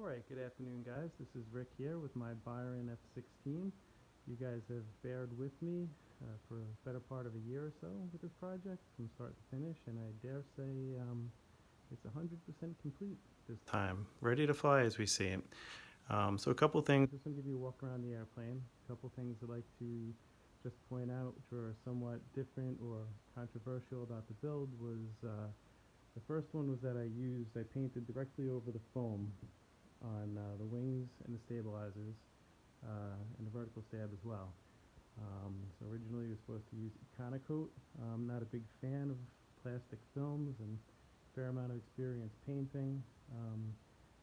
Alright, good afternoon guys. This is Rick here with my Byron F16. You guys have bared with me for a better part of a year or so with this project from start to finish, and I dare say it's 100% complete this time. Ready to fly as we see it. So a couple things, just going to give you a walk around the airplane. A couple things I'd like to just point out which were somewhat different or controversial about the build was the first one was that I painted directly over the foam on the wings and the stabilizers and the vertical stab as well. So originally we were supposed to use Econocoat. I'm not a big fan of plastic films and fair amount of experience painting.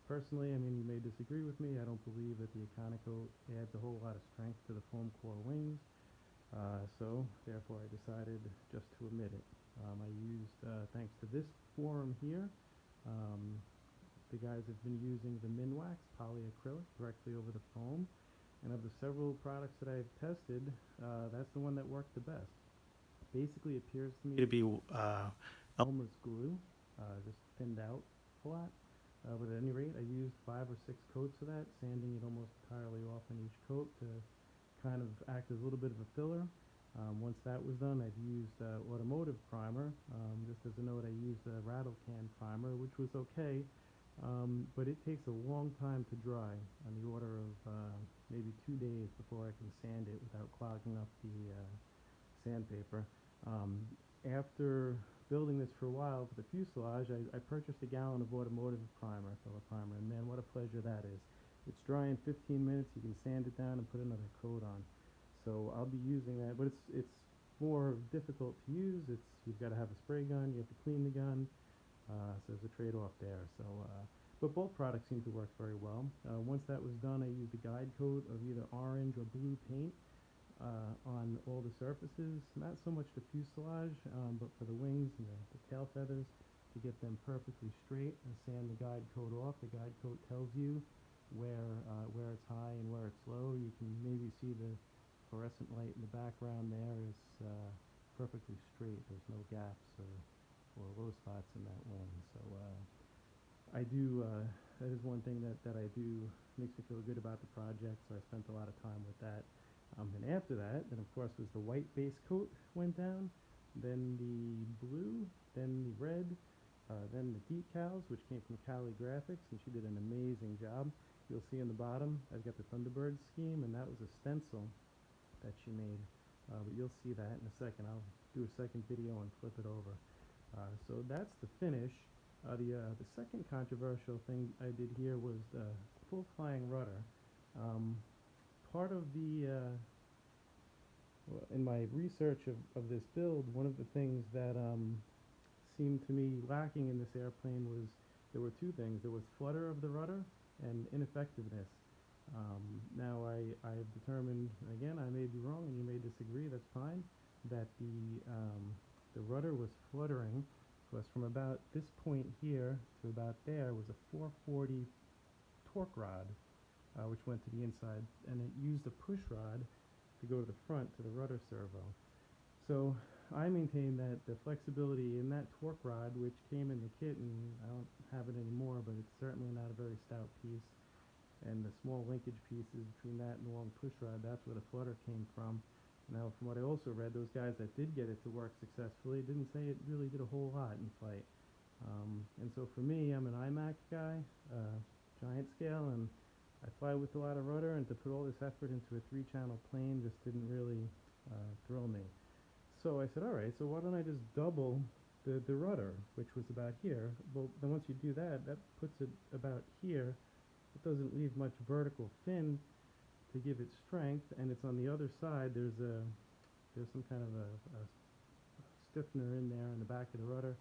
Personally, I mean, you may disagree with me. I don't believe that the Econocoat adds a whole lot of strength to the foam core wings. So therefore I decided just to omit it. I used, thanks to this forum here, the guys have been using the Minwax polyacrylic directly over the foam, and of the several products that I've tested, that's the one that worked the best. Basically appears to me to be Elmer's glue, just thinned out a lot. But at any rate, I used 5 or 6 coats of that, sanding it almost entirely off in each coat to kind of act as a little bit of a filler. Once that was done, I've used automotive primer. Just as a note, I used a rattle can primer, which was okay. But it takes a long time to dry, on the order of maybe 2 days before I can sand it without clogging up the sandpaper. After building this for a while for the fuselage, I purchased a gallon of automotive primer, filler primer, and man, what a pleasure that is. It's dry in 15 minutes, you can sand it down and put another coat on. So I'll be using that, but it's more difficult to use. You've got to have a spray gun, you have to clean the gun. So there's a trade-off there. But both products seem to work very well. Once that was done, I used a guide coat of either orange or blue paint on all the surfaces. Not so much the fuselage, but for the wings and the tail feathers, to get them perfectly straight and sand the guide coat off. The guide coat tells you where it's high and where it's low. You can maybe see the fluorescent light in the background there is perfectly straight. There's no gaps or low spots in that wing. So I do, that is one thing that I do, makes me feel good about the project, so I spent a lot of time with that. And after that, then of course was the white base coat went down, then the blue, then the red, then the decals, which came from Cali Graphics, and she did an amazing job. You'll see in the bottom, I've got the Thunderbird scheme, and that was a stencil that she made. But you'll see that in a second. I'll do a second video and flip it over. So that's the finish. The second controversial thing I did here was the full flying rudder. Part of in my research of this build, one of the things that seemed to me lacking in this airplane was there were two things. There was flutter of the rudder and ineffectiveness. Now I have determined, again, I may be wrong and you may disagree, that's fine, that the rudder was fluttering because from about this point here to about there was a 440 torque rod, which went to the inside, and it used a push rod to go to the front to the rudder servo. So I maintain that the flexibility in that torque rod, which came in the kit, and I don't have it anymore, but it's certainly not a very stout piece, and the small linkage pieces between that and the long push rod, that's where the flutter came from. Now, from what I also read, those guys that did get it to work successfully didn't say it really did a whole lot in flight. And so for me, I'm an IMAX guy, giant scale, and I fly with a lot of rudder, and to put all this effort into a 3-channel plane just didn't really thrill me. So I said, alright, so why don't I just double the rudder, which was about here. Well, then once you do that, that puts it about here. It doesn't leave much vertical fin to give it strength, and it's on the other side. There's some kind of a stiffener in there in the back of the rudder.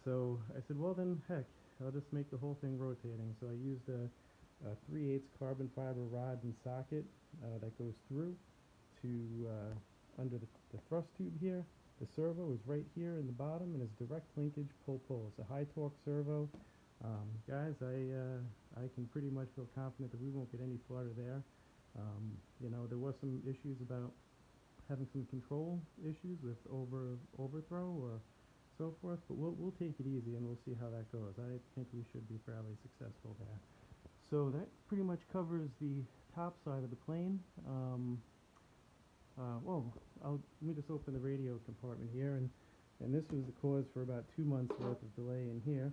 So I said, well then, heck, I'll just make the whole thing rotating. So I used a 3/8 carbon fiber rod and socket that goes through to under the thrust tube here. The servo is right here in the bottom and is direct linkage pull-pull. It's a high torque servo. Guys, I can pretty much feel confident that we won't get any flutter there. You know, there was some issues about having some control issues with overthrow or so forth, but we'll take it easy and we'll see how that goes. I think we should be fairly successful there. So that pretty much covers the top side of the plane. Well, let me just open the radio compartment here, and this was the cause for about 2 months worth of delay in here.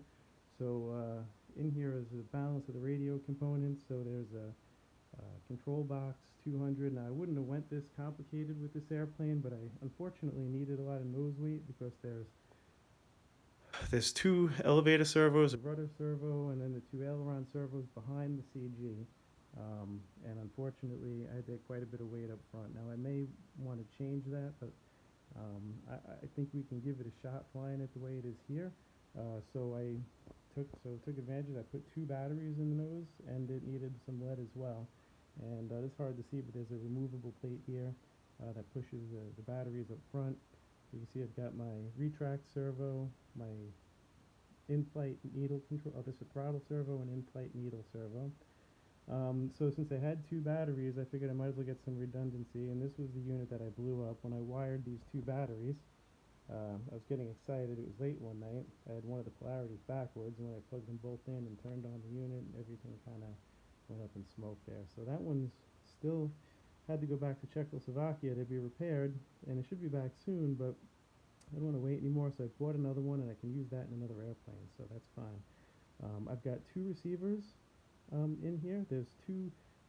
So in here is the balance of the radio components. So there's a control box 200. Now I wouldn't have went this complicated with this airplane, but I unfortunately needed a lot of nose weight because there's two elevator servos, a rudder servo, and then the two aileron servos behind the CG. And unfortunately, I had quite a bit of weight up front. Now I may want to change that, but I think we can give it a shot flying it the way it is here. So I took advantage of that. I put two batteries in the nose, and it needed some lead as well. And it's hard to see, but there's a removable plate here that pushes the batteries up front. You can see I've got my retract servo, my in-flight needle control. Oh, this is a throttle servo and in-flight needle servo. So since I had two batteries, I figured I might as well get some redundancy, and this was the unit that I blew up. When I wired these two batteries, I was getting excited. It was late one night. I had one of the polarities backwards, and when I plugged them both in and turned on the unit, everything kind of went up in smoke there. So that one's still had to go back to Czechoslovakia to be repaired, and it should be back soon, but I don't want to wait anymore, so I bought another one, and I can use that in another airplane, so that's fine. I've got two receivers in here.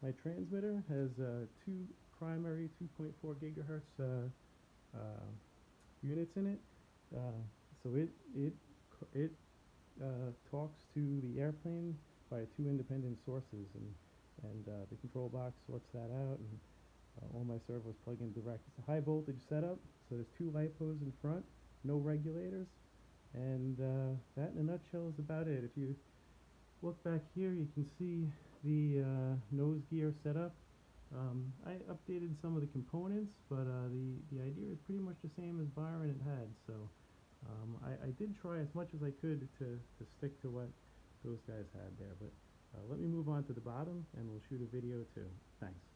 My transmitter has two primary 2.4 gigahertz units in it. So it talks to the airplane by two independent sources, and the control box sorts that out, and all my servos plug in direct. It's a high voltage setup, so there's two LiPos in front, no regulators, and that in a nutshell is about it. If you look back here, you can see the nose gear setup. I updated some of the components, but the idea is pretty much the same as Byron had. So I did try as much as I could to stick to what those guys had there. But let me move on to the bottom, and we'll shoot a video too. Thanks.